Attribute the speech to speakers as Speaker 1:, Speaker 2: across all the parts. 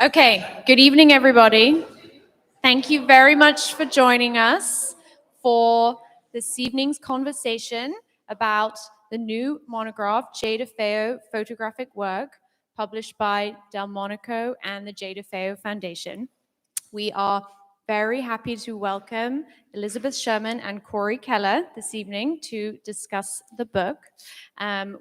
Speaker 1: Okay, good evening, everybody. Thank you very much for joining us for this evening's conversation about the new monograph, Jay DeFeo Photographic Work, published by Delmonico and the Jay DeFeo Foundation. We are very happy to welcome Elisabeth Sherman and Corey Keller this evening to discuss the book.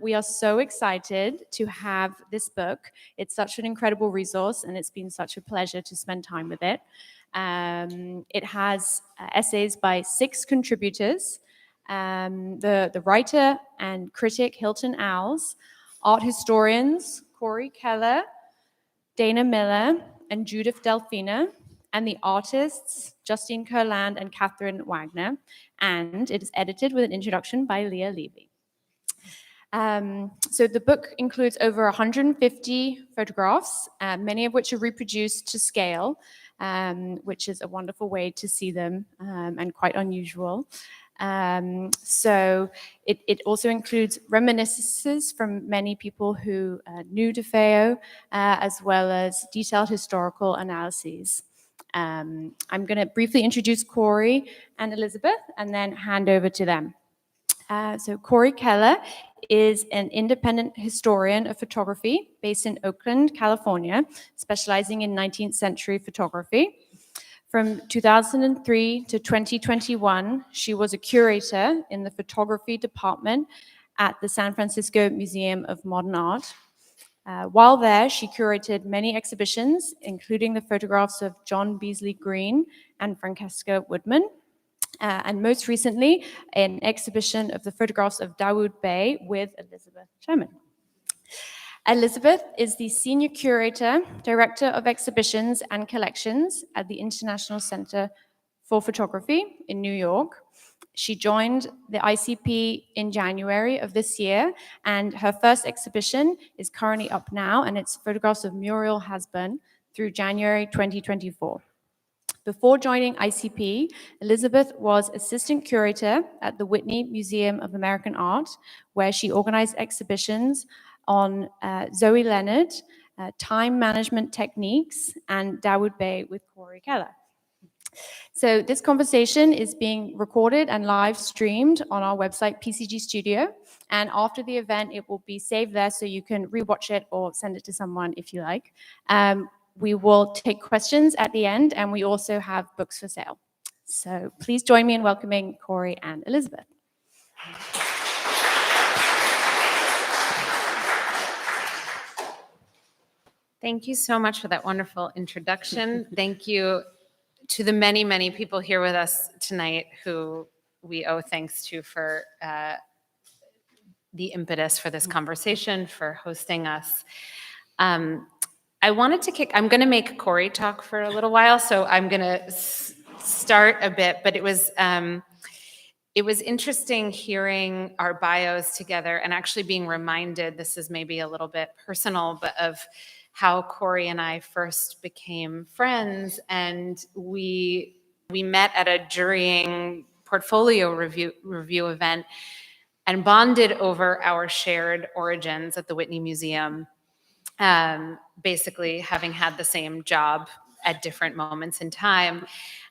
Speaker 1: We are so excited to have this book. It's such an incredible resource, and it's been such a pleasure to spend time with it. It has essays by 6 contributors, the writer and critic Hilton Owls, art historians Corey Keller, Dana Miller, and Judith Delfina, and the artists Justine Kurland and Catherine Wagner, and it is edited with an introduction by Leah Levy. So the book includes over 150 photographs, many of which are reproduced to scale, which is a wonderful way to see them and quite unusual. So it also includes reminiscences from many people who knew DeFeo, as well as detailed historical analyses. I'm going to briefly introduce Corey and Elisabeth and then hand over to them. So Corey Keller is an independent historian of photography based in Oakland, California, specializing in 19th century photography. From 2003 to 2021, she was a curator in the photography department at the San Francisco Museum of Modern Art. While there, she curated many exhibitions, including the photographs of John Beasley Green and Francesca Woodman, and most recently, an exhibition of the photographs of Dawood Bey with Elisabeth Sherman. Elisabeth is the Senior Curator, Director of Exhibitions and Collections at the International Center for Photography in New York. She joined the ICP in January of this year, and her first exhibition is currently up now, and it's photographs of Muriel Hasburn through January 2024. Before joining ICP, Elisabeth was assistant curator at the Whitney Museum of American Art, where she organized exhibitions on Zoe Leonard, time management techniques, and Dawood Bey with Corey Keller. So this conversation is being recorded and live streamed on our website, PCG Studio. And after the event, it will be saved there so you can rewatch it or send it to someone if you like. We will take questions at the end, and we also have books for sale. So please join me in welcoming Corey and Elisabeth.
Speaker 2: Thank you so much for that wonderful introduction. Thank you to the many, many people here with us tonight who we owe thanks to for the impetus for this conversation, for hosting us. I wanted to I'm going to make Corey talk for a little while, so I'm going to start a bit, but it was interesting hearing our bios together and actually being reminded, this is maybe a little bit personal, but of how Corey and I first became friends, and we met at a jurying portfolio review event and bonded over our shared origins at the Whitney Museum, basically having had the same job at different moments in time.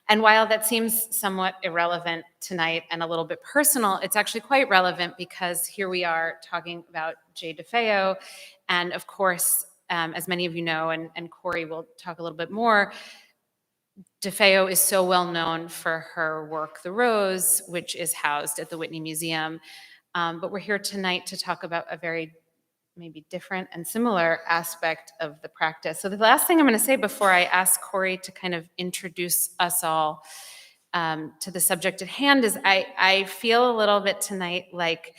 Speaker 2: And while that seems somewhat irrelevant tonight and a little bit personal, it's actually quite relevant because here we are talking about Jay DeFeo, and of course, as many of you know, and Corey will talk a little bit more, DeFeo is so well known for her work, The Rose, which is housed at the Whitney Museum. But we're here tonight to talk about a very maybe different and similar aspect of the practice. So the last thing I'm going to say before I ask Corey to kind of introduce us all to the subject at hand is I feel a little bit tonight like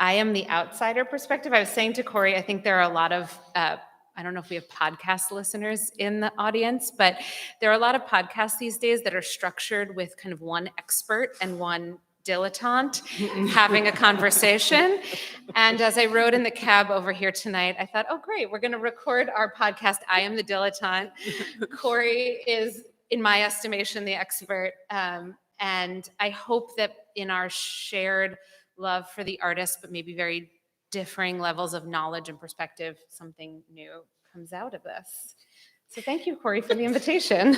Speaker 2: I am the outsider perspective. I was saying to Corey, I think there are a lot of, I don't know if we have podcast listeners in the audience, but there are a lot of podcasts these days that are structured with kind of one expert and one dilettante having a conversation. And as I rode in the cab over here tonight, I thought, oh, great, we're going to record our podcast. I am the dilettante. Corey is, in my estimation, the expert. And I hope that in our shared love for the artist, but maybe very differing levels of knowledge and perspective, something new comes out of this. So thank you, Corey, for the invitation.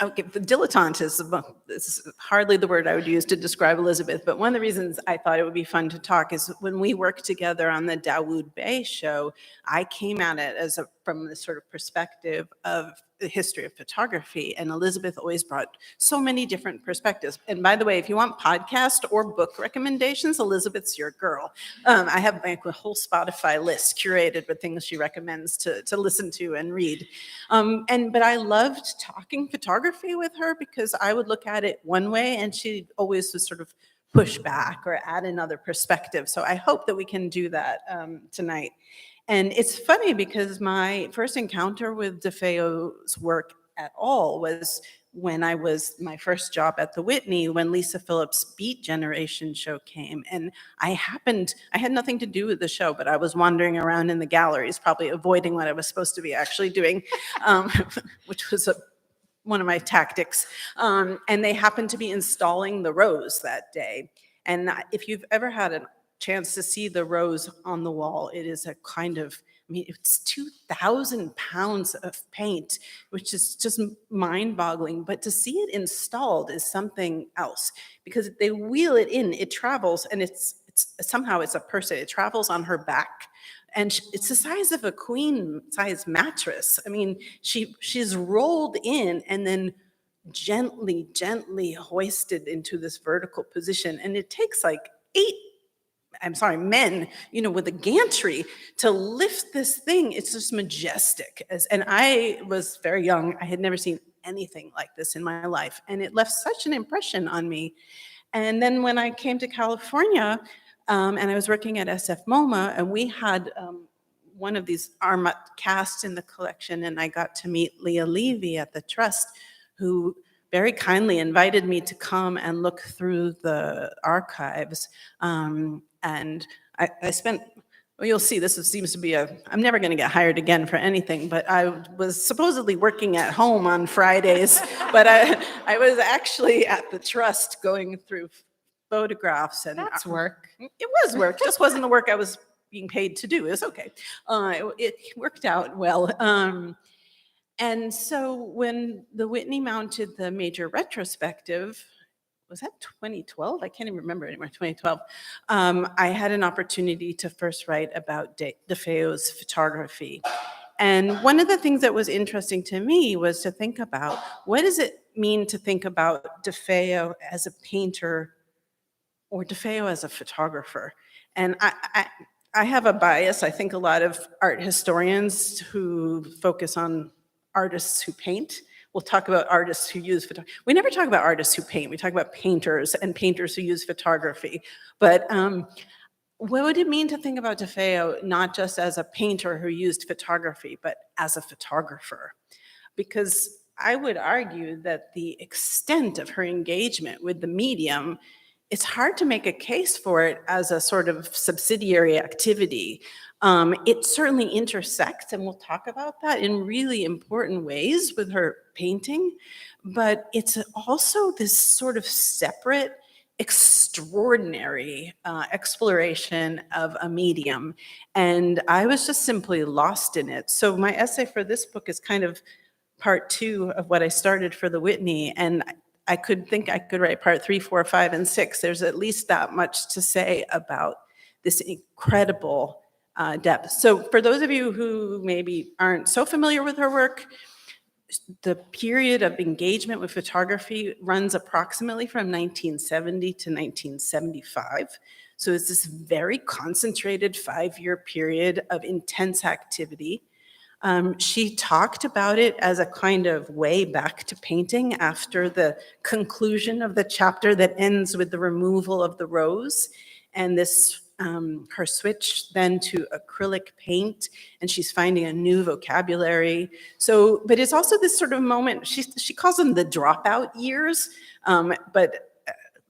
Speaker 3: Okay, the dilettante is hardly the word I would use to describe Elisabeth, but one of the reasons I thought it would be fun to talk is when we worked together on the Dawood Bey show, I came at it from the sort of perspective of the history of photography, and Elisabeth always brought so many different perspectives. And by the way, if you want podcast or book recommendations, Elisabeth's your girl. I have like a whole Spotify list curated with things she recommends to listen to and read. But I loved talking photography with her because I would look at it one way and she always would sort of push back or add another perspective. So I hope that we can do that tonight. And it's funny because my first encounter with DeFeo's work at all was when I was my first job at the Whitney, when Lisa Phillips' Beat Generation show came. And I had nothing to do with the show, but I was wandering around in the galleries, probably avoiding what I was supposed to be actually doing, which was one of my tactics. And they happened to be installing the rose that day. And if you've ever had a chance to see the rose on the wall, it is a kind of, I mean, it's 2,000 pounds of paint, which is just mind-boggling. But to see it installed is something else because they wheel it in, it travels, and it's somehow it's a person. It travels on her back, and it's the size of a queen-size mattress. I mean, she's rolled in and then gently hoisted into this vertical position, and it takes like men, with a gantry to lift this thing. It's just majestic. And I was very young. I had never seen anything like this in my life. And it left such an impression on me. And then when I came to California, and I was working at SF MoMA, and we had one of these Armat casts in the collection, and I got to meet Leah Levy at the Trust, who very kindly invited me to come and look through the archives. And I spent, well, you'll see, seems to be I'm never going to get hired again for anything, but I was supposedly working at home on Fridays, but I was actually at the Trust going through photographs. And
Speaker 2: That's work.
Speaker 3: It was work, just wasn't the work I was being paid to do. It was okay. It worked out well. And so when the Whitney mounted the major retrospective, was that 2012? I can't even remember anymore, 2012. I had an opportunity to first write about DeFeo's photography. And one of the things that was interesting to me was to think about, what does it mean to think about DeFeo as a painter or DeFeo as a photographer? And I have a bias. I think a lot of art historians who focus on artists who paint will talk about artists who use photography. We never talk about artists who paint. We talk about painters and painters who use photography. But what would it mean to think about DeFeo not just as a painter who used photography, but as a photographer? Because I would argue that the extent of her engagement with the medium, it's hard to make a case for it as a sort of subsidiary activity. It certainly intersects, and we'll talk about that in really important ways with her painting, but it's also this sort of separate, extraordinary exploration of a medium, and I was just simply lost in it. So my essay for this book is kind of part 2 of what I started for the Whitney, and I could write part 3, 4, 5, and 6. There's at least that much to say about this incredible depth. So for those of you who maybe aren't so familiar with her work, the period of engagement with photography runs approximately from 1970 to 1975. So it's this very concentrated 5-year period of intense activity. She talked about it as a kind of way back to painting after the conclusion of the chapter that ends with the removal of the rose, and this her switch then to acrylic paint, and she's finding a new vocabulary. So, but it's also this sort of moment, she calls them the dropout years, but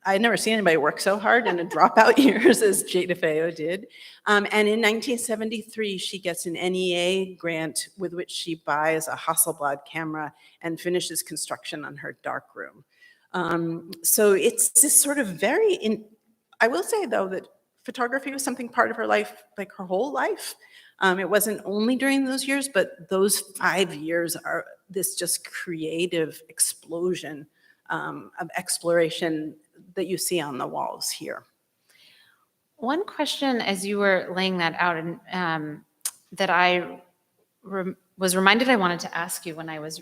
Speaker 3: I'd never seen anybody work so hard in the dropout years as Jay DeFeo did. And in 1973, she gets an NEA grant with which she buys a Hasselblad camera and finishes construction on her darkroom. So it's this sort of I will say, though, that photography was something part of her life, like her whole life. It wasn't only during those years, but those 5 years are this just creative explosion of exploration that you see on the walls here.
Speaker 2: One question as you were laying that out, and that I was reminded I wanted to ask you when I was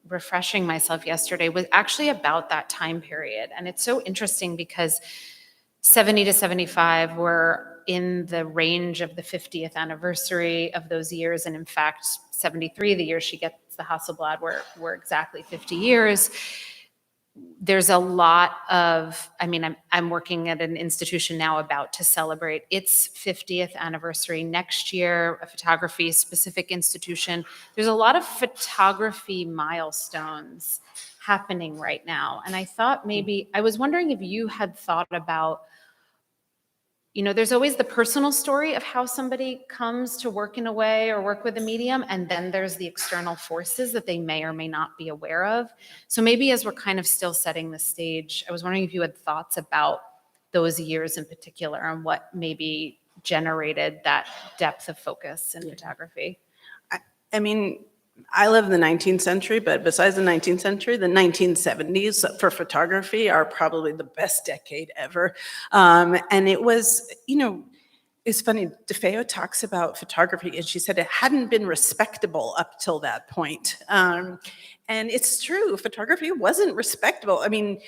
Speaker 2: refreshing myself yesterday, was actually about that time period. And it's so interesting because 70 to 75 were in the range of the 50th anniversary of those years. And in fact, 73, the year she gets the Hasselblad, were exactly 50 years. There's a lot of, I mean, I'm working at an institution now about to celebrate its 50th anniversary next year, a photography specific institution. There's a lot of photography milestones happening right now. And I thought maybe, I was wondering if you had thought about, you know, there's always the personal story of how somebody comes to work in a way or work with a medium, and then there's the external forces that they may or may not be aware of. So maybe as we're kind of still setting the stage, I was wondering if you had thoughts about those years in particular and what maybe generated that depth of focus in photography.
Speaker 3: I mean, I live in the 19th century, but besides the 19th century, the 1970s for photography are probably the best decade ever. And it was, you know, it's funny, DeFeo talks about photography, and she said it hadn't been respectable up till that point. And it's true, photography wasn't respectable. I mean,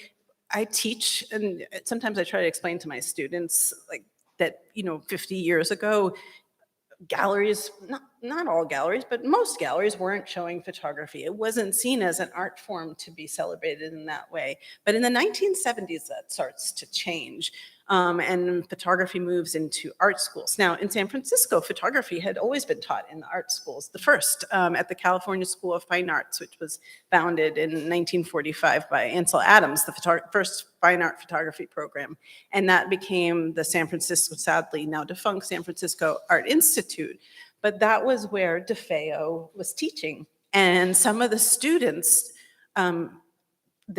Speaker 3: I teach, and sometimes I try to explain to my students, like, that, you know, 50 years ago, galleries, not all galleries, but most galleries weren't showing photography. It wasn't seen as an art form to be celebrated in that way. But in the 1970s, that starts to change. And photography moves into art schools. Now, in San Francisco, photography had always been taught in the art schools. The first at the California School of Fine Arts, which was founded in 1945 by Ansel Adams, the first fine art photography program. And that became the San Francisco, sadly now defunct, San Francisco Art Institute. But that was where DeFeo was teaching. And some of the students,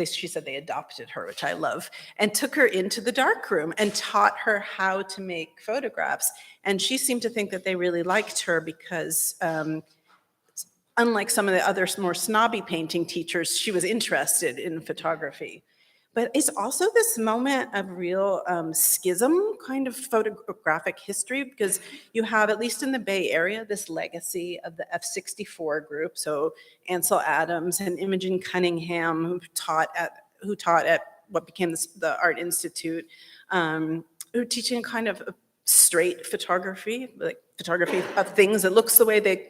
Speaker 3: she said they adopted her, which I love, and took her into the darkroom and taught her how to make photographs. And she seemed to think that they really liked her because unlike some of the other more snobby painting teachers, she was interested in photography. But it's also this moment of real schism kind of photographic history, because you have, at least in the Bay Area, this legacy of the F64 group. So Ansel Adams and Imogen Cunningham, who taught at what became the Art Institute, who are teaching kind of straight photography, like photography of things that looks the way they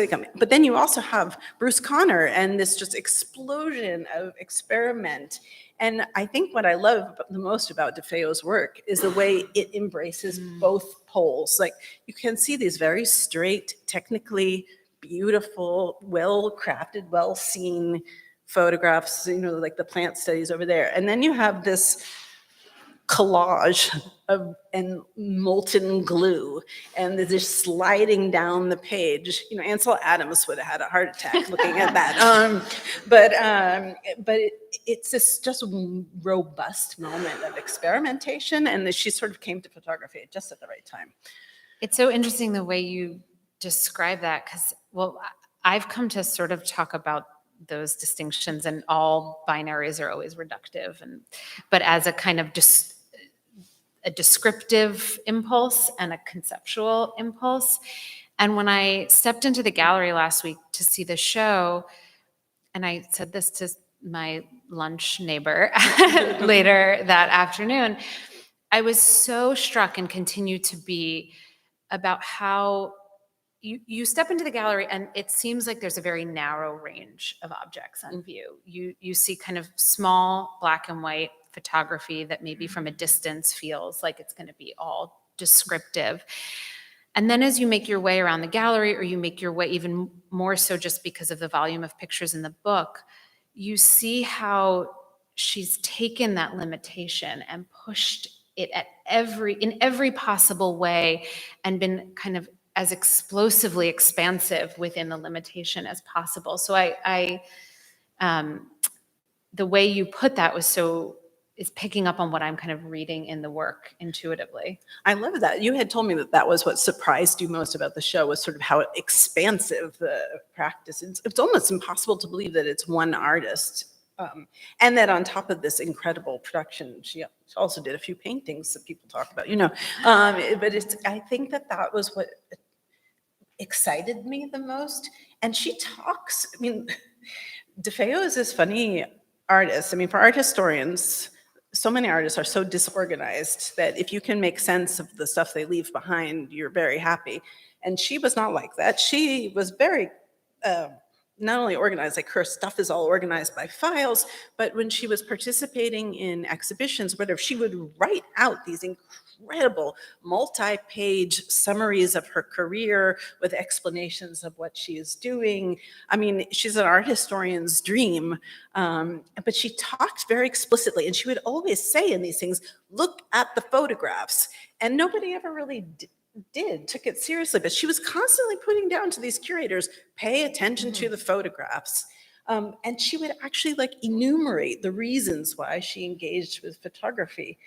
Speaker 3: come in. But then you also have Bruce Conner and this just explosion of experiment. And I think what I love the most about DeFeo's work is the way it embraces both poles. Like, you can see these very straight, technically beautiful, well-crafted, well-seen photographs, you know, like the plant studies over there. And then you have this collage and molten glue, and they're just sliding down the page. You know, Ansel Adams would have had a heart attack looking at that. But it's this just robust moment of experimentation, and she sort of came to photography just at the right time.
Speaker 2: It's so interesting the way you describe that, because, well, I've come to sort of talk about those distinctions, and all binaries are always reductive, but as a kind of a descriptive impulse and a conceptual impulse. And when I stepped into the gallery last week to see the show, and I said this to my lunch neighbor later that afternoon, I was so struck, and continue to be, about how you step into the gallery and it seems like there's a very narrow range of objects on view. You see kind of small black and white photography that maybe from a distance feels like it's going to be all descriptive. And then as you make your way around the gallery, or you make your way even more so just because of the volume of pictures in the book, you see how she's taken that limitation and pushed it in every possible way, and been kind of as explosively expansive within the limitation as possible. So the way you put that is is picking up on what I'm kind of reading in the work intuitively.
Speaker 3: I love that. You had told me that that was what surprised you most about the show, was sort of how expansive the practice is. It's almost impossible to believe that it's one artist. And that on top of this incredible production, she also did a few paintings that people talk about, but I think that that was what excited me the most. And she talks, I mean, DeFeo is this funny artist. I mean, for art historians, so many artists are so disorganized that if you can make sense of the stuff they leave behind, you're very happy. And she was not like that. She was very not only organized, like her stuff is all organized by files, but when she was participating in exhibitions, whatever, she would write out these incredible multi-page summaries of her career with explanations of what she is doing. I mean, she's an art historian's dream, but she talked very explicitly, and she would always say in these things, look at the photographs. And nobody ever really took it seriously, but she was constantly putting down to these curators, pay attention to the photographs. And she would actually like enumerate the reasons why she engaged with photography.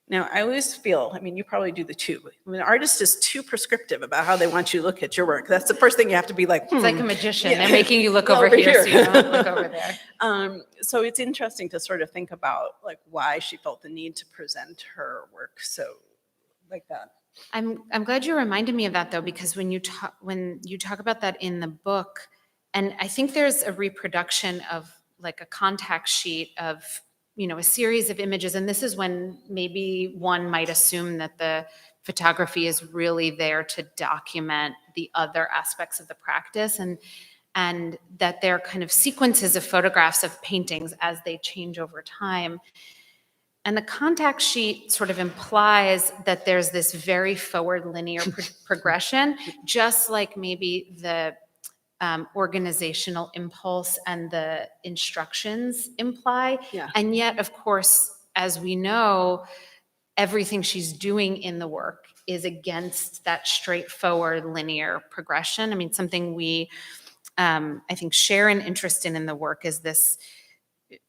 Speaker 3: Now, I always feel, I mean, you probably do the too. When an artist is too prescriptive about how they want you to look at your work, that's the first thing you have to be like,
Speaker 2: It's like a magician.
Speaker 3: Yeah.
Speaker 2: They're making you look over here so you don't look over there.
Speaker 3: So it's interesting to sort of think about like why she felt the need to present her work so like that.
Speaker 2: I'm glad you reminded me of that though, because when you talk about that in the book, and I think there's a reproduction of like a contact sheet of, a series of images, and this is when maybe one might assume that the photography is really there to document the other aspects of the practice, and that they're kind of sequences of photographs of paintings as they change over time. And the contact sheet sort of implies that there's this very forward linear progression, just like maybe the organizational impulse and the instructions imply.
Speaker 3: Yeah.
Speaker 2: And yet, of course, as we know, everything she's doing in the work is against that straightforward linear progression. I mean, something we, I think, share an interest in the work is this,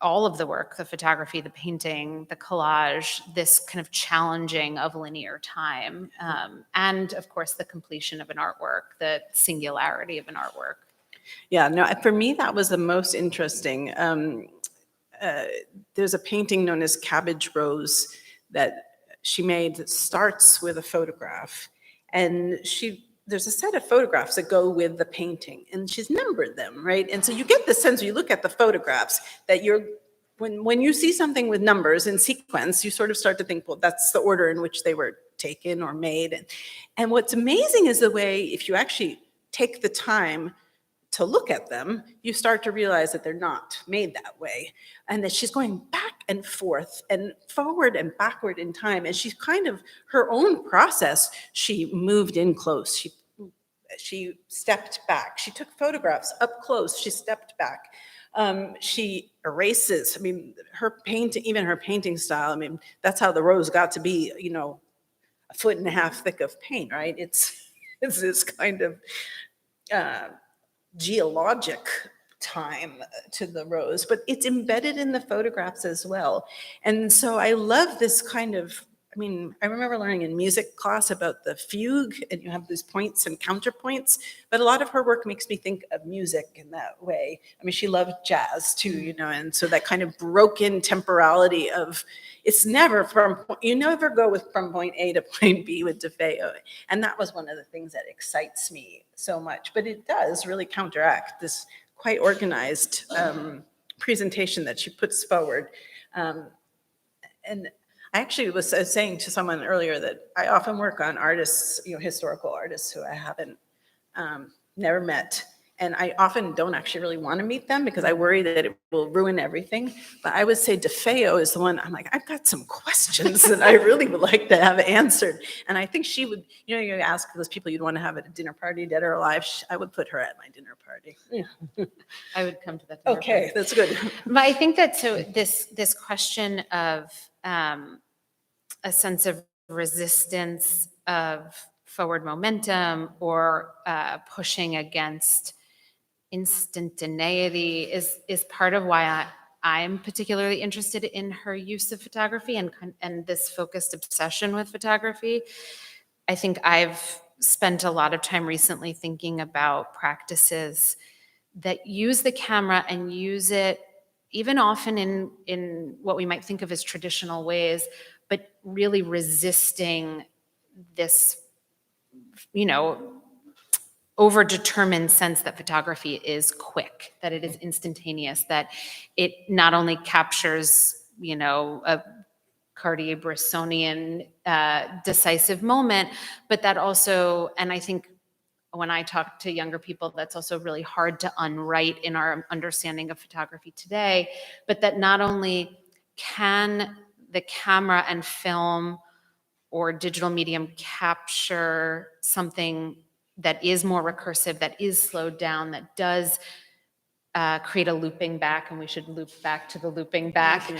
Speaker 2: all of the work, the photography, the painting, the collage, this kind of challenging of linear time, and of course the completion of an artwork, the singularity of an artwork.
Speaker 3: Yeah, no, for me that was the most interesting. There's a painting known as Cabbage Rose that she made that starts with a photograph, and there's a set of photographs that go with the painting, and she's numbered them, right? And so you get the sense when you look at the photographs that when you see something with numbers in sequence, you sort of start to think, well, that's the order in which they were taken or made. And what's amazing is the way, if you actually take the time to look at them, you start to realize that they're not made that way, and that she's going back and forth and forward and backward in time. And she's kind of, her own process, she moved in close. She stepped back. She took photographs up close. She stepped back. She erases. I mean, even her painting style. I mean, that's how the rose got to be, a foot and a half thick of paint, right? It's this kind of geologic time to the rose, but it's embedded in the photographs as well. And so I love this kind of, I mean, I remember learning in music class about the fugue, and you have these points and counterpoints, but a lot of her work makes me think of music in that way. I mean, she loved jazz too, and so that kind of broken temporality of, it's never you never go from point A to point B with DeFeo. And that was one of the things that excites me so much, but it does really counteract this quite organized presentation that she puts forward. And I actually was saying to someone earlier that I often work on artists, historical artists who I haven't never met. And I often don't actually really want to meet them because I worry that it will ruin everything. But I would say DeFeo is the one, I'm like, I've got some questions that I really would like to have answered. And I think she would, you ask those people you'd want to have at a dinner party, dead or alive, I would put her at my dinner party. Yeah.
Speaker 2: I would come to that dinner
Speaker 3: Okay,
Speaker 2: party.
Speaker 3: that's good.
Speaker 2: But I think that, so this question of a sense of resistance of forward momentum or pushing against instantaneity is part of why I'm particularly interested in her use of photography and this focused obsession with photography. I think I've spent a lot of time recently thinking about practices that use the camera and use it even often in what we might think of as traditional ways, but really resisting this, you know, overdetermined sense that photography is quick, that it is instantaneous, that it not only captures, you know, a Cartier-Bressonian decisive moment, but that also, and I think when I talk to younger people, that's also really hard to unwrite in our understanding of photography today, but that not only can the camera and film or digital medium capture something that is more recursive, that is slowed down, that does create a looping back, and we should loop back to the looping back.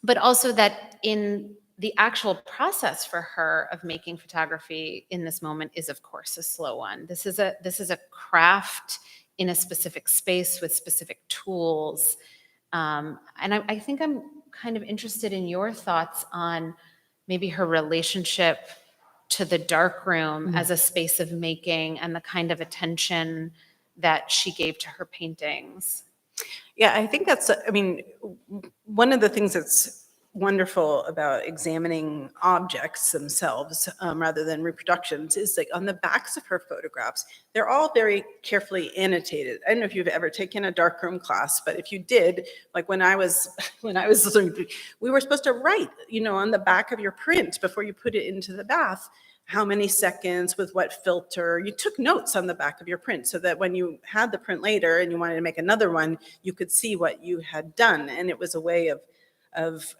Speaker 2: But also that in the actual process for her of making photography in this moment is, of course, a slow one. This is a craft in a specific space with specific tools. And I think I'm kind of interested in your thoughts on maybe her relationship to the darkroom as a space of making and the kind of attention that she gave to her paintings.
Speaker 3: Yeah, I think that's, I mean, one of the things that's wonderful about examining objects themselves rather than reproductions is like on the backs of her photographs, they're all very carefully annotated. I don't know if you've ever taken a darkroom class, but if you did, like when I was we were supposed to write, you know, on the back of your print before you put it into the bath, how many seconds with what filter. You took notes on the back of your print so that when you had the print later and you wanted to make another one, you could see what you had done. And it was a way of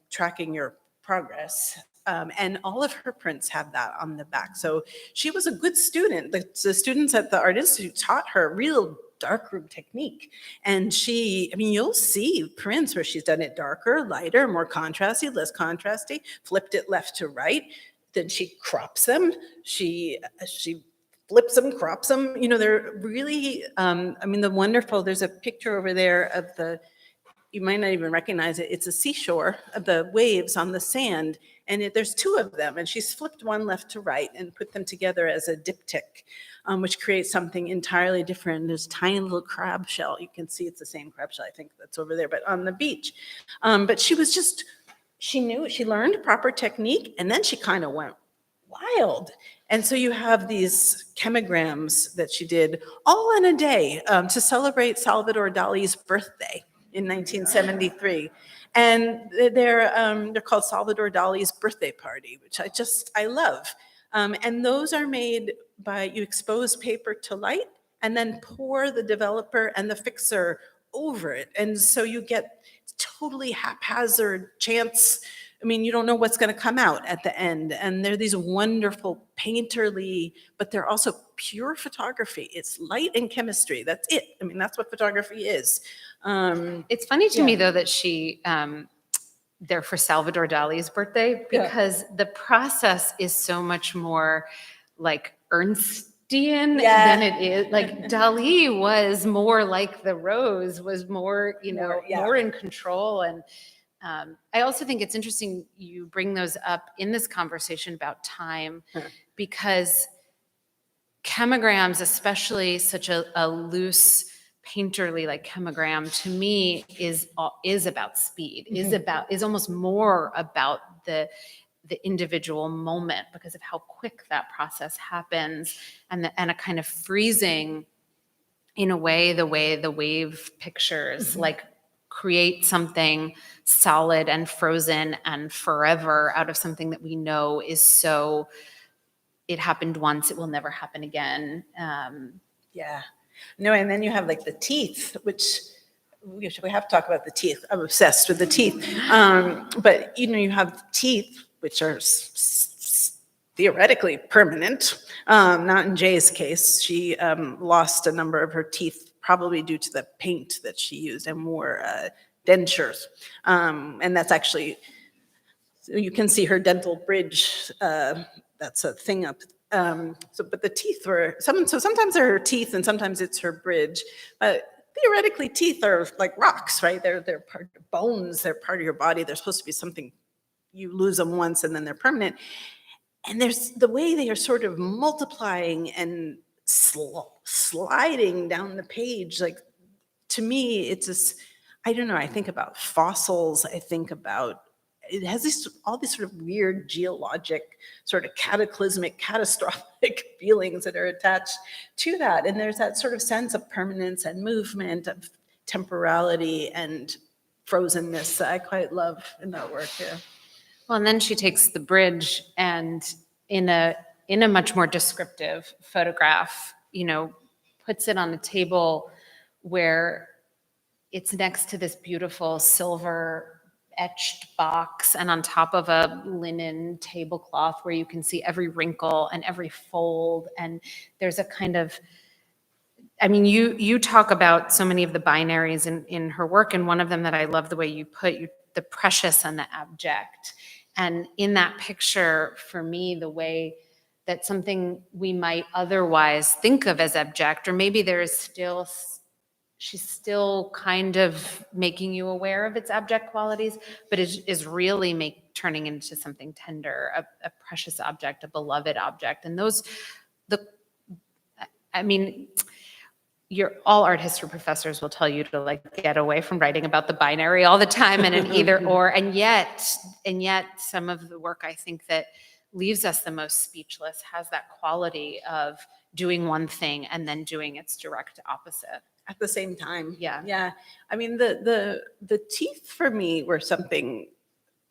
Speaker 3: tracking your progress. And all of her prints have that on the back. So she was a good student. The students at the Art Institute taught her real darkroom technique. And she, I mean, you'll see prints where she's done it darker, lighter, more contrasty, less contrasty, flipped it left to right. Then she crops them. She flips them, crops them. You know, they're really, I mean, there's a picture over there of you might not even recognize it. It's a seashore of the waves on the sand. And there's two of them. And she's flipped one left to right and put them together as a diptych, which creates something entirely different. There's a tiny little crab shell. You can see it's the same crab shell, I think that's over there, but on the beach. But she learned proper technique, and then she kind of went wild. And so you have these chemograms that she did all in a day to celebrate Salvador Dali's birthday in 1973. And they're called Salvador Dali's birthday party, which I love. And those are made by, you expose paper to light and then pour the developer and the fixer over it. And so you get totally haphazard chance. I mean, you don't know what's going to come out at the end. And they're these wonderful painterly, but they're also pure photography. It's light and chemistry. That's it. I mean, that's what photography is.
Speaker 2: It's funny to me, though, that she, they're for Salvador Dali's birthday, because the process is so much more like Ernstian than it is. Like Dali was more like the rose, was more, you know, more in control. And I also think it's interesting you bring those up in this conversation about time, because chemograms, especially such a loose painterly like chemogram, to me is about speed, is almost more about the individual moment because of how quick that process happens, and a kind of freezing in a way the wave pictures like create something solid and frozen and forever out of something that we know is so, it happened once, it will never happen again.
Speaker 3: No, and then you have like the teeth, which we have to talk about the teeth. I'm obsessed with the teeth. But you know, you have teeth, which are theoretically permanent. Not in Jay's case. She lost a number of her teeth, probably due to the paint that she used and wore dentures. And that's actually, you can see her dental bridge. That's a thing up. But the teeth were, so sometimes they're her teeth and sometimes it's her bridge. But theoretically teeth are like rocks, right? They're part of bones, they're part of your body. They're supposed to be something, you lose them once and then they're permanent. And there's the way they are sort of multiplying and sliding down the page. Like, to me, it's this, I don't know, I think about fossils, I think about, it has all these sort of weird geologic, sort of cataclysmic, catastrophic feelings that are attached to that. And there's that sort of sense of permanence and movement, of temporality and frozenness that I quite love in that work here.
Speaker 2: Well, and then she takes the bridge and in a much more descriptive photograph, puts it on a table where it's next to this beautiful silver etched box and on top of a linen tablecloth where you can see every wrinkle and every fold. And there's a kind of, you talk about so many of the binaries in her work, and one of them that I love the way you put, the precious and the abject. And in that picture, for me, the way that something we might otherwise think of as abject, or maybe she's still kind of making you aware of its abject qualities, but is really turning into something tender, a precious object, a beloved object. And all art history professors will tell you to get away from writing about the binary all the time and an either or, and yet some of the work I think that leaves us the most speechless has that quality of doing one thing and then doing its direct opposite
Speaker 3: at the same time.
Speaker 2: Yeah.
Speaker 3: The teeth for me were something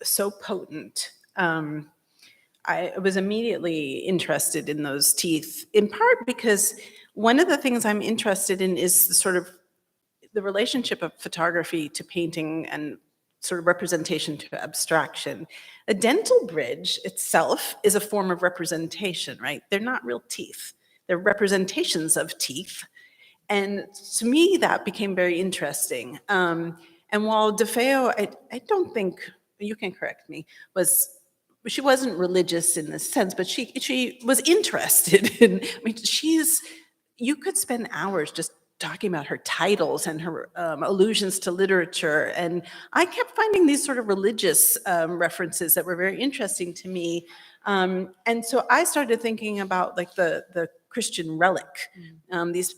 Speaker 3: so potent. I was immediately interested in those teeth, in part because one of the things I'm interested in is the relationship of photography to painting and sort of representation to abstraction. A dental bridge itself is a form of representation, right? They're not real teeth. They're representations of teeth. And to me, that became very interesting. And while DeFeo, I don't think, you can correct me, she wasn't religious in this sense, but she was interested in, you could spend hours just talking about her titles and her allusions to literature. And I kept finding these sort of religious references that were very interesting to me. And so I started thinking about the Christian relic, these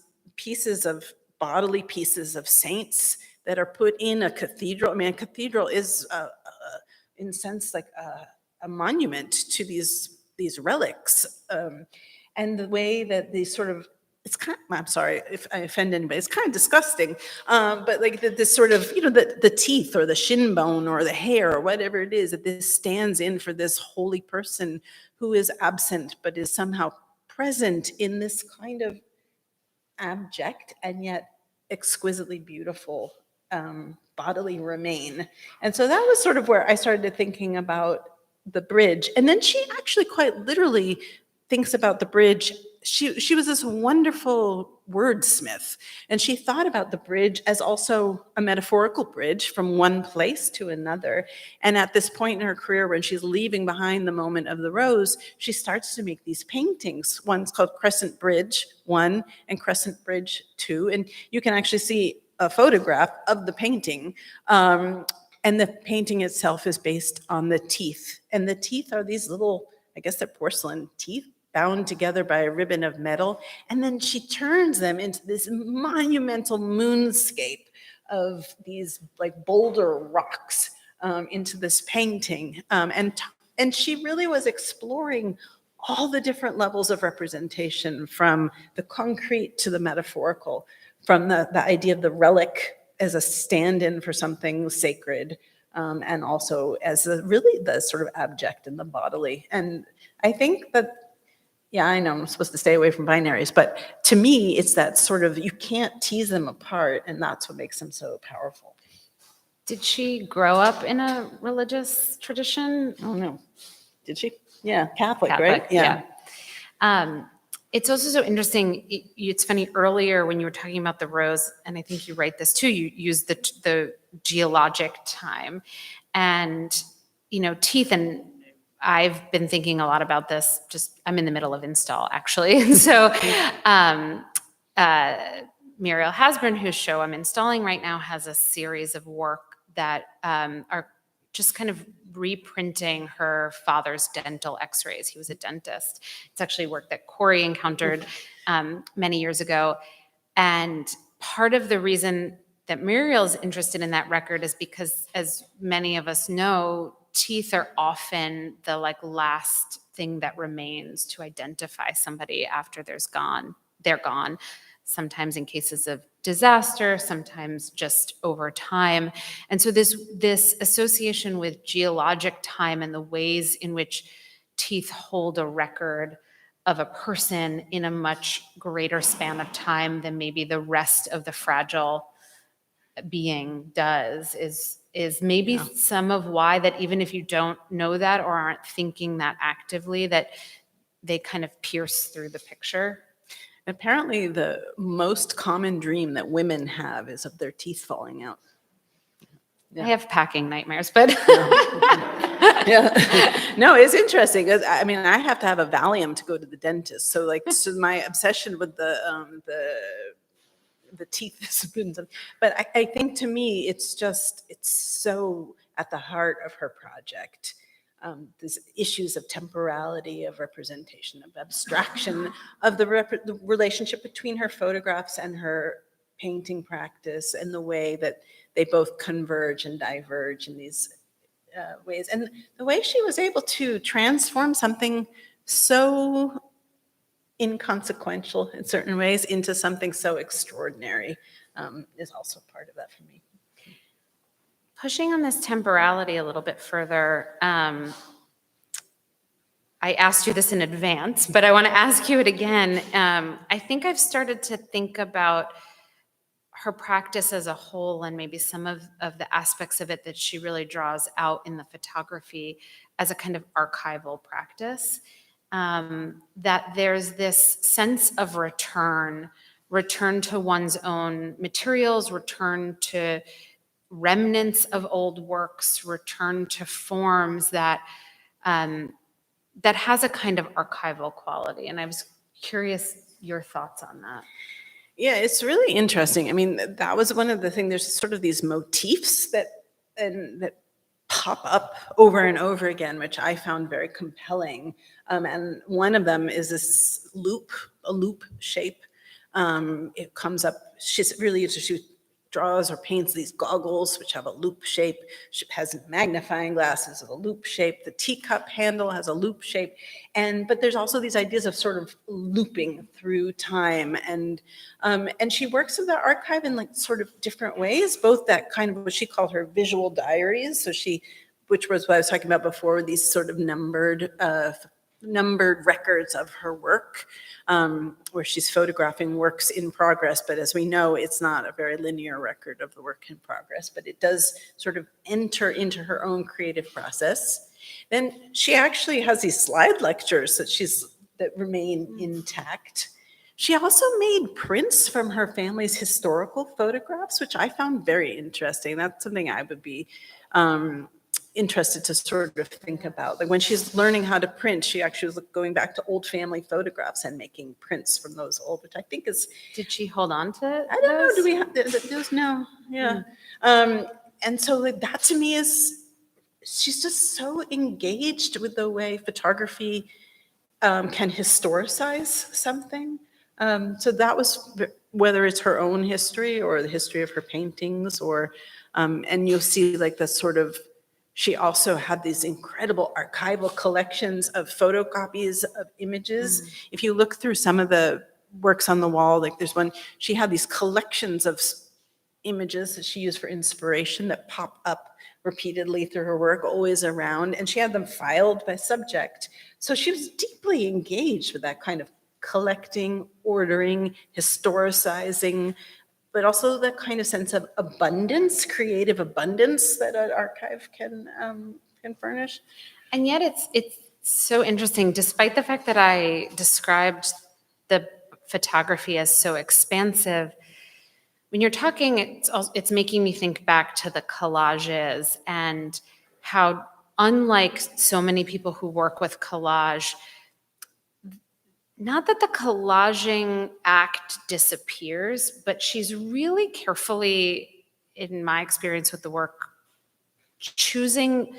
Speaker 3: bodily pieces of saints that are put in a cathedral. A cathedral is, in a sense, like a monument to these relics. And the way that these sort of, I'm sorry if I offend anybody, it's kind of disgusting, but this sort of, the teeth or the shin bone or the hair or whatever it is, that this stands in for this holy person who is absent but is somehow present in this kind of abject and yet exquisitely beautiful bodily remain. And so that was sort of where I started thinking about the bridge. And then she actually quite literally thinks about the bridge. She was this wonderful wordsmith, and she thought about the bridge as also a metaphorical bridge from one place to another. And at this point in her career, when she's leaving behind the moment of the rose, she starts to make these paintings. One's called Crescent Bridge 1 and Crescent Bridge 2. And you can actually see a photograph of the painting. And the painting itself is based on the teeth. And the teeth are these little, I guess they're porcelain teeth, bound together by a ribbon of metal. And then she turns them into this monumental moonscape of these boulder rocks into this painting. And she really was exploring all the different levels of representation, from the concrete to the metaphorical, from the idea of the relic as a stand-in for something sacred, and also as really the sort of abject and the bodily. And I think that, yeah, I know I'm supposed to stay away from binaries, but to me, it's that sort of, you can't tease them apart, and that's what makes them so powerful.
Speaker 2: Did she grow up in a religious tradition?
Speaker 3: Oh, no. Did she? Yeah, Catholic, right?
Speaker 2: Yeah. It's also so interesting. It's funny, earlier when you were talking about the rose, and I think you write this too, you use the geologic time and, teeth. And I've been thinking a lot about this. I'm in the middle of install, actually. And so Muriel Hasburn, whose show I'm installing right now, has a series of work that are just kind of reprinting her father's dental x-rays. He was a dentist. It's actually work that Corey encountered many years ago. And part of the reason that Muriel's interested in that record is because, as many of us know, teeth are often the last thing that remains to identify somebody after they're gone. Sometimes in cases of disaster, sometimes just over time. And so this association with geologic time and the ways in which teeth hold a record of a person in a much greater span of time than maybe the rest of the fragile being does is maybe some of why that, even if you don't know that or aren't thinking that actively, that they kind of pierce through the picture.
Speaker 3: Apparently, the most common dream that women have is of their teeth falling out.
Speaker 2: I have packing nightmares, but
Speaker 3: Yeah. No, it's interesting. 'Cause, I mean, I have to have a Valium to go to the dentist. So so my obsession with the teeth has been, but I think to me, it's so at the heart of her project. These issues of temporality, of representation, of abstraction, of the relationship between her photographs and her painting practice, and the way that they both converge and diverge in these ways. And the way she was able to transform something so inconsequential in certain ways into something so extraordinary is also part of that for me.
Speaker 2: Pushing on this temporality a little bit further, I asked you this in advance, but I want to ask you it again. I think I've started to think about her practice as a whole, and maybe some of the aspects of it that she really draws out in the photography as a kind of archival practice. That there's this sense of return to one's own materials, return to remnants of old works, return to forms that has a kind of archival quality. And I was curious your thoughts on that.
Speaker 3: Yeah, it's really interesting. I mean, that was one of the things. There's sort of these motifs that pop up over and over again, which I found very compelling. And one of them is this a loop shape. It comes up. She draws or paints these goggles, which have a loop shape. She has magnifying glasses of a loop shape. The teacup handle has a loop shape. But there's also these ideas of sort of looping through time. And she works with the archive in sort of different ways, both that kind of what she called her visual diaries. So which was what I was talking about before, these sort of numbered records of her work, where she's photographing works in progress. But as we know, it's not a very linear record of the work in progress, but it does sort of enter into her own creative process. Then she actually has these slide lectures that remain intact. She also made prints from her family's historical photographs, which I found very interesting. That's something I would be interested to sort of think about. Like when she's learning how to print, she actually was going back to old family photographs and making prints from those old, which I think is.
Speaker 2: Did she hold on to?
Speaker 3: I don't know. Do we have those? No. Yeah. And so that to me she's just so engaged with the way photography can historicize something. So that was, whether it's her own history or the history of her paintings, or and you'll see the sort of. She also had these incredible archival collections of photocopies of images. If you look through some of the works on the wall, there's one, she had these collections of images that she used for inspiration that pop up repeatedly through her work, always around, and she had them filed by subject. So she was deeply engaged with that kind of collecting, ordering, historicizing, but also the kind of sense of abundance, creative abundance that an archive can furnish.
Speaker 2: And yet it's so interesting, despite the fact that I described the photography as so expansive, when you're talking, it's making me think back to the collages and how, unlike so many people who work with collage, not that the collaging act disappears, but she's really carefully, in my experience with the work, choosing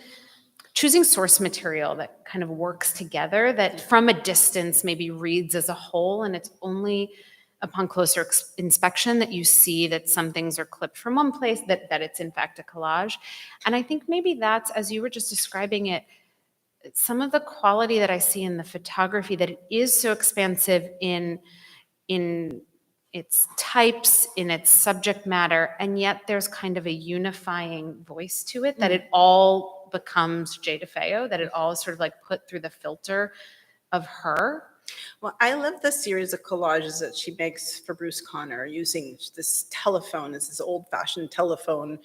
Speaker 2: source material that kind of works together, that from a distance maybe reads as a whole, and it's only upon closer inspection that you see that some things are clipped from one place, that it's in fact a collage. And I think maybe that's, as you were just describing it, some of the quality that I see in the photography, that it is so expansive in its types, in its subject matter, and yet there's kind of a unifying voice to it, that it all becomes Jay DeFeo, that it all is sort of like put through the filter of her.
Speaker 3: Well, I love the series of collages that she makes for Bruce Conner using this telephone. It's this old-fashioned telephone,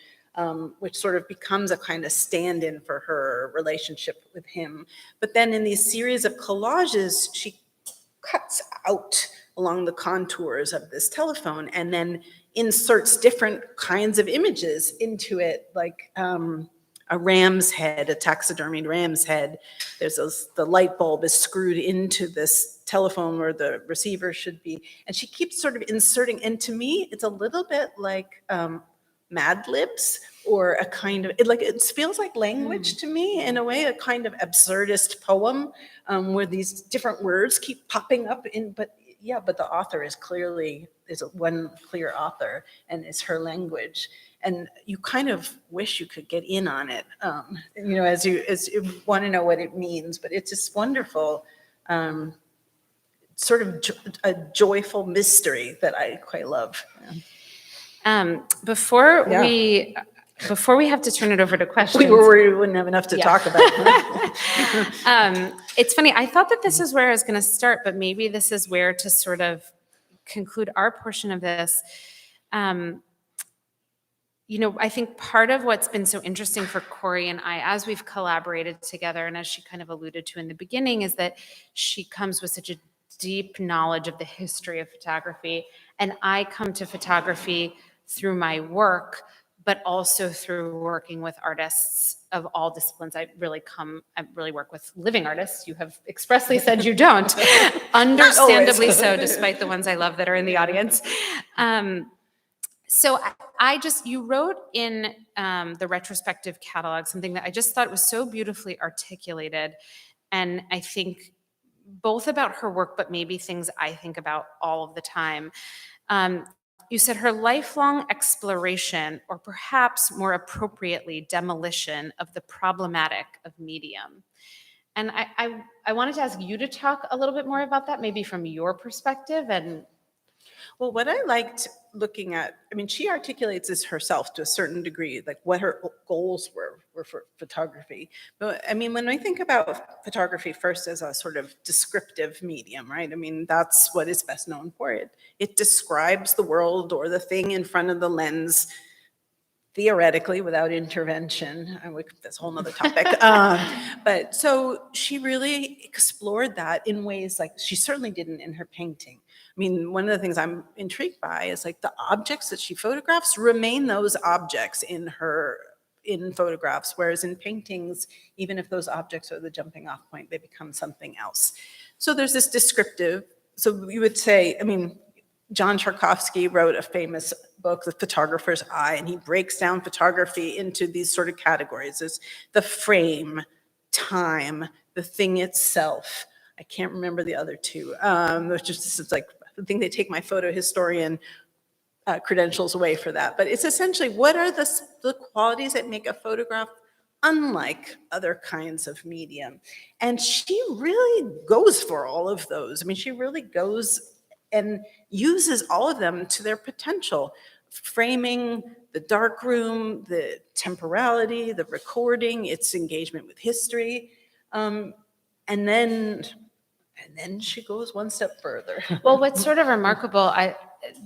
Speaker 3: which sort of becomes a kind of stand-in for her relationship with him. But then in these series of collages, she cuts out along the contours of this telephone and then inserts different kinds of images into it, like a ram's head, a taxidermied ram's head. The light bulb is screwed into this telephone where the receiver should be. And she keeps sort of inserting, and to me, it's a little bit like Mad Libs, or a kind of, it feels like language to me in a way, a kind of absurdist poem, where these different words keep popping up but the author is one clear author, and it's her language. And you kind of wish you could get in on it, as you want to know what it means. But it's this wonderful, sort of a joyful mystery that I quite love.
Speaker 2: Before we have to turn it over to questions,
Speaker 3: we were worried we wouldn't have enough to talk about.
Speaker 2: It's funny. I thought that this is where I was going to start, but maybe this is where to sort of conclude our portion of this. I think part of what's been so interesting for Corey and I, as we've collaborated together, and as she kind of alluded to in the beginning, is that she comes with such a deep knowledge of the history of photography, and I come to photography through my work, but also through working with artists of all disciplines. I really work with living artists. You have expressly said you don't, understandably so, despite the ones I love that are in the audience. So you wrote in the retrospective catalog something that I just thought was so beautifully articulated, and I think both about her work, but maybe things I think about all of the time. You said her lifelong exploration, or perhaps more appropriately, demolition of the problematic of medium. And I wanted to ask you to talk a little bit more about that, maybe from your perspective. And
Speaker 3: well, what I liked looking at, she articulates this herself to a certain degree, like what her goals were for photography. But when I think about photography first as a sort of descriptive medium, right? That's what it's best known for. It describes the world or the thing in front of the lens, theoretically, without intervention. That's a whole nother topic. But so she really explored that in ways like she certainly didn't in her painting. One of the things I'm intrigued by is like the objects that she photographs remain those objects in photographs, whereas in paintings, even if those objects are the jumping off point, they become something else. So there's this descriptive, so you would say, John Tarkovsky wrote a famous book, The Photographer's Eye, and he breaks down photography into these sort of categories. There's the frame, time, the thing itself. I can't remember the other two. It's like, I think they take my photo historian credentials away for that. But it's essentially, what are the qualities that make a photograph unlike other kinds of medium? And she really goes for all of those. She really goes and uses all of them to their potential. Framing, the darkroom, the temporality, the recording, its engagement with history. And then she goes one step further.
Speaker 2: Well, what's sort of remarkable,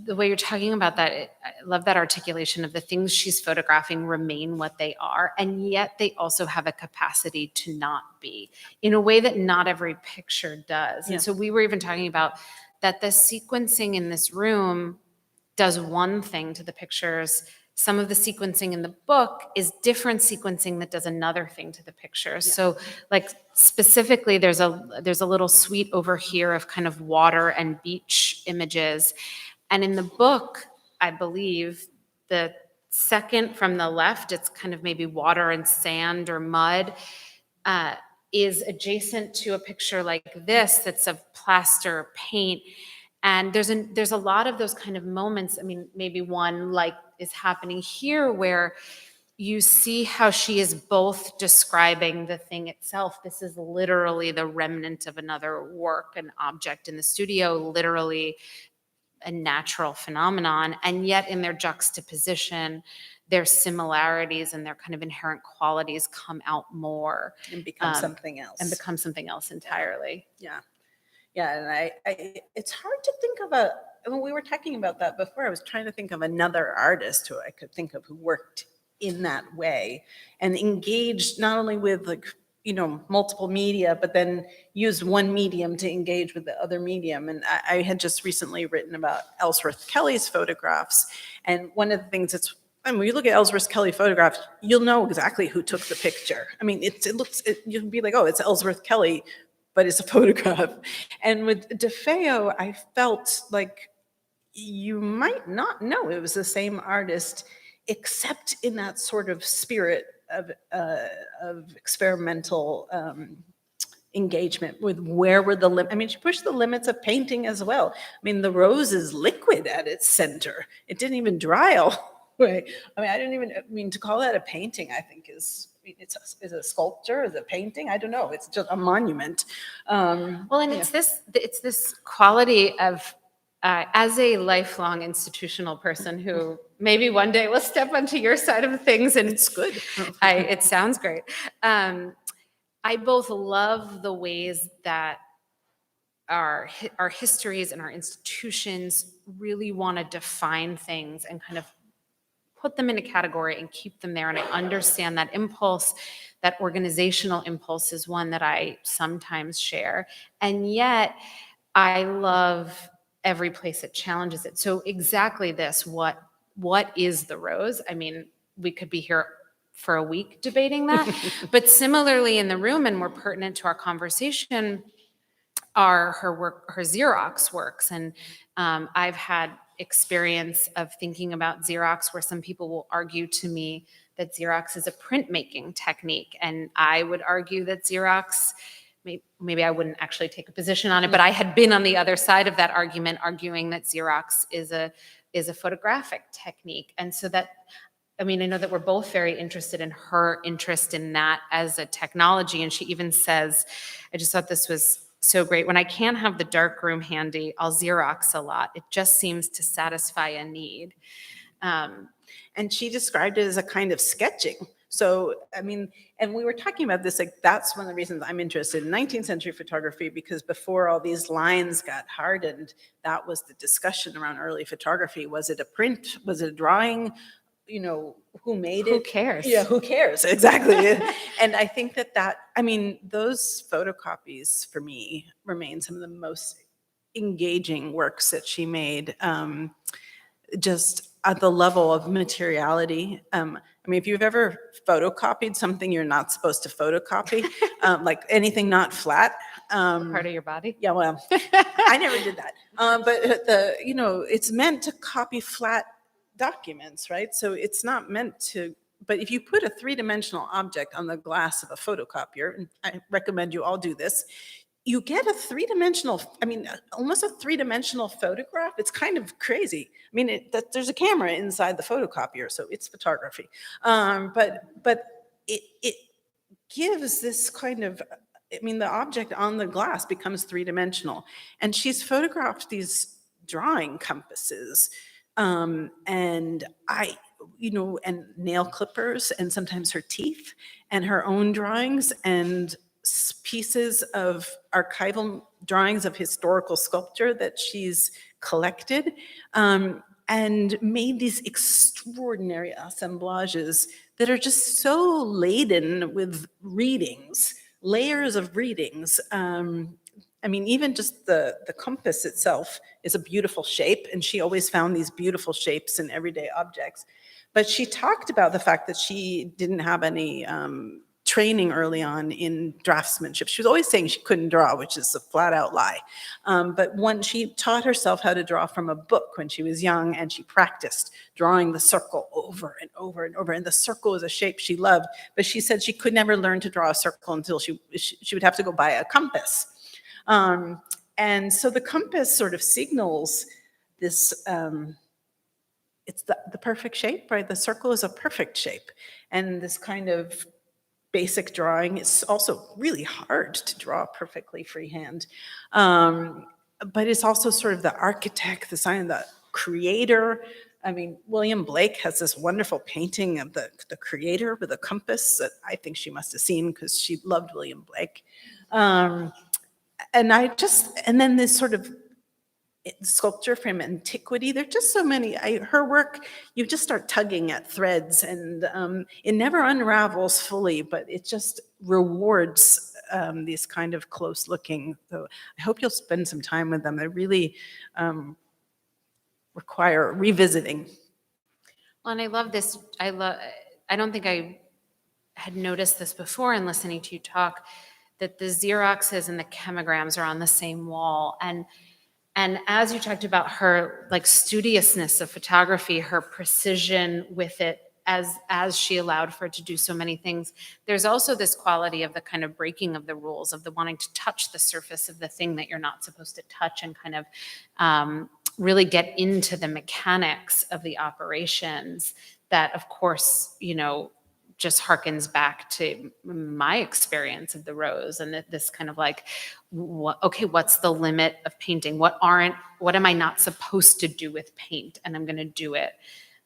Speaker 2: the way you're talking about that, I love that articulation of the things she's photographing remain what they are, and yet they also have a capacity to not be, in a way that not every picture does. Yeah. And so we were even talking about that the sequencing in this room does one thing to the pictures some of the sequencing in the book is different sequencing that does another thing to the picture. Yeah. So like specifically there's a little suite over here of kind of water and beach images. And in the book, I believe the second from the left, it's kind of maybe water and sand or mud, is adjacent to a picture like this that's of plaster paint. And there's a lot of those kind of moments. I mean, maybe one like is happening here where you see how she is both describing the thing itself. This is literally the remnant of another work, an object in the studio, literally a natural phenomenon. And yet in their juxtaposition, their similarities and their kind of inherent qualities come out more.
Speaker 3: And become something else.
Speaker 2: And become something else entirely.
Speaker 3: Yeah. Yeah, and I it's hard to think of when we were talking about that before, I was trying to think of another artist who I could think of who worked in that way and engaged not only with like, multiple media, but then used one medium to engage with the other medium. And I had just recently written about Ellsworth Kelly's photographs. And one of the things when you look at Ellsworth Kelly photographs, you'll know exactly who took the picture. I mean, you'll be like, oh, it's Ellsworth Kelly, but it's a photograph. And with DeFeo, I felt like you might not know it was the same artist, except in that sort of spirit of experimental engagement with where were the limits. I mean, she pushed the limits of painting as well. I mean, the rose is liquid at its center. It didn't even dry all the way. I mean, I didn't even mean to call that a painting, I think is a sculpture, is a painting? I don't know. It's just a monument.
Speaker 2: Well, and it's this quality of, as a lifelong institutional person who maybe one day will step onto your side of things, and
Speaker 3: it's good.
Speaker 2: It sounds great. I both love the ways that our histories and our institutions really want to define things and kind of put them in a category and keep them there. And I understand that impulse, that organizational impulse is one that I sometimes share. And yet I love every place it challenges it. So exactly this, what is the rose? I mean, we could be here for a week debating that. But similarly in the room, and more pertinent to our conversation, are her Xerox works. And I've had experience of thinking about Xerox where some people will argue to me that Xerox is a printmaking technique. And I would argue that Xerox, maybe I wouldn't actually take a position on it, but I had been on the other side of that argument, arguing that Xerox is a photographic technique. And so that, I mean, I know that we're both very interested in her interest in that as a technology. And she even says, I just thought this was so great. When I can't have the darkroom handy, I'll Xerox a lot. It just seems to satisfy a need.
Speaker 3: And she described it as a kind of sketching. So, I mean, and we were talking about this, like that's one of the reasons I'm interested in 19th century photography, because before all these lines got hardened, that was the discussion around early photography. Was it a print? Was it a drawing? Who made it?
Speaker 2: Who cares?
Speaker 3: Yeah, who cares? Exactly. And I think I mean, those photocopies for me remain some of the most engaging works that she made, just at the level of materiality. I mean, if you've ever photocopied something you're not supposed to photocopy, like anything not flat.
Speaker 2: Part of your body?
Speaker 3: Yeah, well, I never did that. But it's meant to copy flat documents, right? So it's not meant to, but if you put a three-dimensional object on the glass of a photocopier, and I recommend you all do this, you get a three-dimensional, I mean, almost a three-dimensional photograph. It's kind of crazy. I mean, there's a camera inside the photocopier, so it's photography. But it gives this kind of, I mean, the object on the glass becomes three-dimensional. And she's photographed these drawing compasses, and and nail clippers, and sometimes her teeth, and her own drawings, and pieces of archival drawings of historical sculpture that she's collected, and made these extraordinary assemblages that are just so laden with readings, layers of readings. I mean, even just the compass itself is a beautiful shape, and she always found these beautiful shapes in everyday objects. But she talked about the fact that she didn't have any training early on in draftsmanship. She was always saying she couldn't draw, which is a flat out lie. But when she taught herself how to draw from a book when she was young, and she practiced drawing the circle over and over and over, and the circle is a shape she loved, but she said she could never learn to draw a circle until she would have to go buy a compass. And so the compass sort of signals this, it's the perfect shape, right? The circle is a perfect shape. And this kind of basic drawing is also really hard to draw perfectly freehand. But it's also sort of the architect, the sign of the creator. I mean, William Blake has this wonderful painting of the creator with a compass that I think she must have seen because she loved William Blake. And then this sort of sculpture from antiquity. There's just so many. Her work, you just start tugging at threads, and it never unravels fully, but it just rewards these kind of close looking. So I hope you'll spend some time with them. They really require revisiting.
Speaker 2: Well, and I love this. I don't think I had noticed this before in listening to you talk, that the Xeroxes and the chemograms are on the same wall. And as you talked about her like studiousness of photography, her precision with it, as she allowed for it to do so many things, there's also this quality of the kind of breaking of the rules, of the wanting to touch the surface of the thing that you're not supposed to touch, and kind of really get into the mechanics of the operations that, of course, just harkens back to my experience of the rose, and this kind of like, okay, what's the limit of painting? What am I not supposed to do with paint? And I'm going to do it.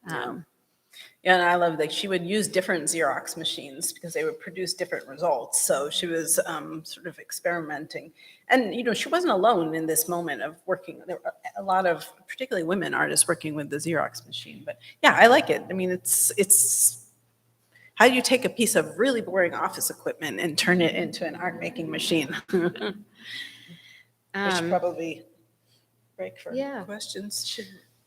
Speaker 3: Yeah, and I love that she would use different Xerox machines because they would produce different results. So she was sort of experimenting. And, she wasn't alone in this moment of working. There were a lot of, particularly women artists, working with the Xerox machine. But yeah, I like it. I mean, it's how do you take a piece of really boring office equipment and turn it into an art-making machine? We should probably break for questions.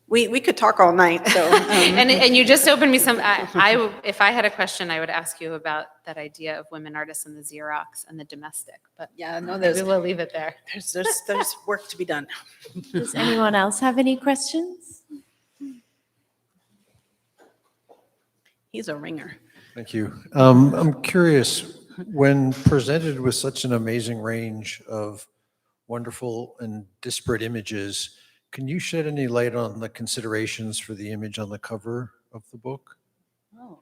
Speaker 3: We could talk all night. So,
Speaker 2: and you just opened me some. If I had a question, I would ask you about that idea of women artists and the Xerox and the domestic. But
Speaker 3: yeah, no,
Speaker 2: maybe we'll leave it there.
Speaker 3: There's work to be done.
Speaker 1: Does anyone else have any questions?
Speaker 3: He's a ringer.
Speaker 4: Thank you. I'm curious, when presented with such an amazing range of wonderful and disparate images, can you shed any light on the considerations for the image on the cover of the book?
Speaker 3: Oh,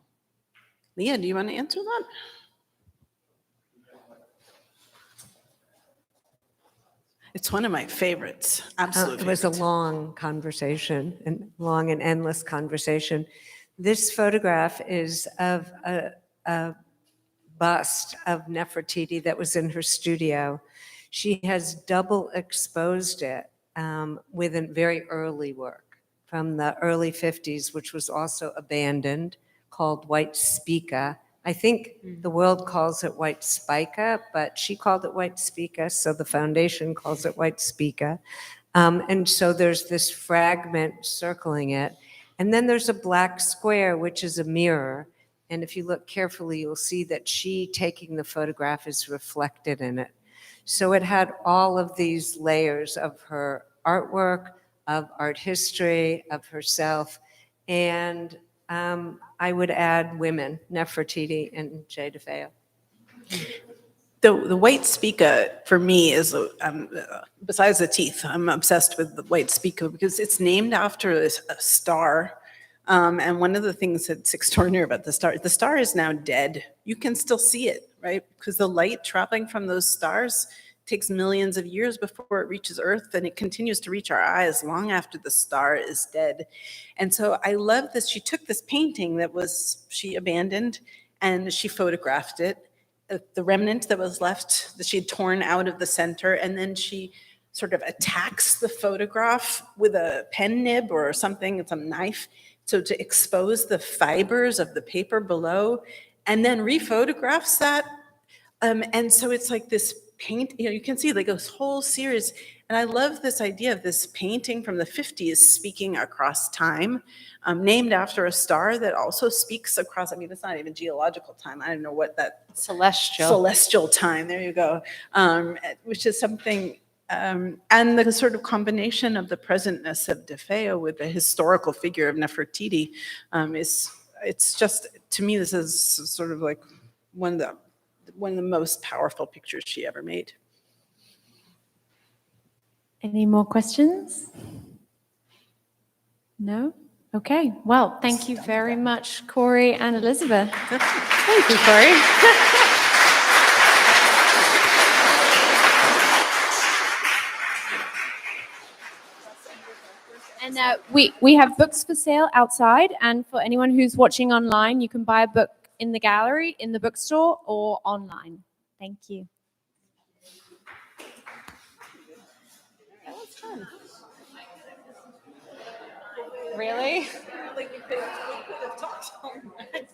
Speaker 3: Leah, do you want to answer that? It's one of my favorites. Absolutely.
Speaker 5: It was a long conversation, and long and endless conversation. This photograph is of a bust of Nefertiti that was in her studio. She has double exposed it with a very early work from the early 50s, which was also abandoned, called White Spica. I think the world calls it White Spica, but she called it White Spica, so the foundation calls it White Spica. And so there's this fragment circling it. And then there's a black square, which is a mirror. And if you look carefully, you'll see that she taking the photograph is reflected in it. So it had all of these layers of her artwork, of art history, of herself. And I would add women, Nefertiti and Jay DeFeo.
Speaker 3: The White Spica for me is, besides the teeth, I'm obsessed with the White Spica because it's named after a star. And one of the things that's extraordinary about the star is now dead. You can still see it, right? Because the light traveling from those stars takes millions of years before it reaches Earth, and it continues to reach our eyes long after the star is dead. And so I love this. She took this painting that she abandoned, and she photographed it, the remnant that was left that she had torn out of the center, and then she sort of attacks the photograph with a pen nib or something, some knife, so to expose the fibers of the paper below, and then rephotographs that. And so it's like this paint, you can see like this whole series. And I love this idea of this painting from the 50s speaking across time, named after a star that also speaks across, I mean, it's not even geological time. I don't know what that celestial time, there you go, which is something, and the sort of combination of the presentness of DeFeo with the historical figure of Nefertiti it's just, to me, this is sort of like one of the most powerful pictures she ever made.
Speaker 1: Any more questions? No? Okay. Well, thank you very much, Corey and Elisabeth.
Speaker 3: Thank you, Corey.
Speaker 1: And we have books for sale outside, and for anyone who's watching online, you can buy a book in the gallery, in the bookstore, or online. Thank you.
Speaker 2: That was fun. Really?
Speaker 3: Like we could have talked all night.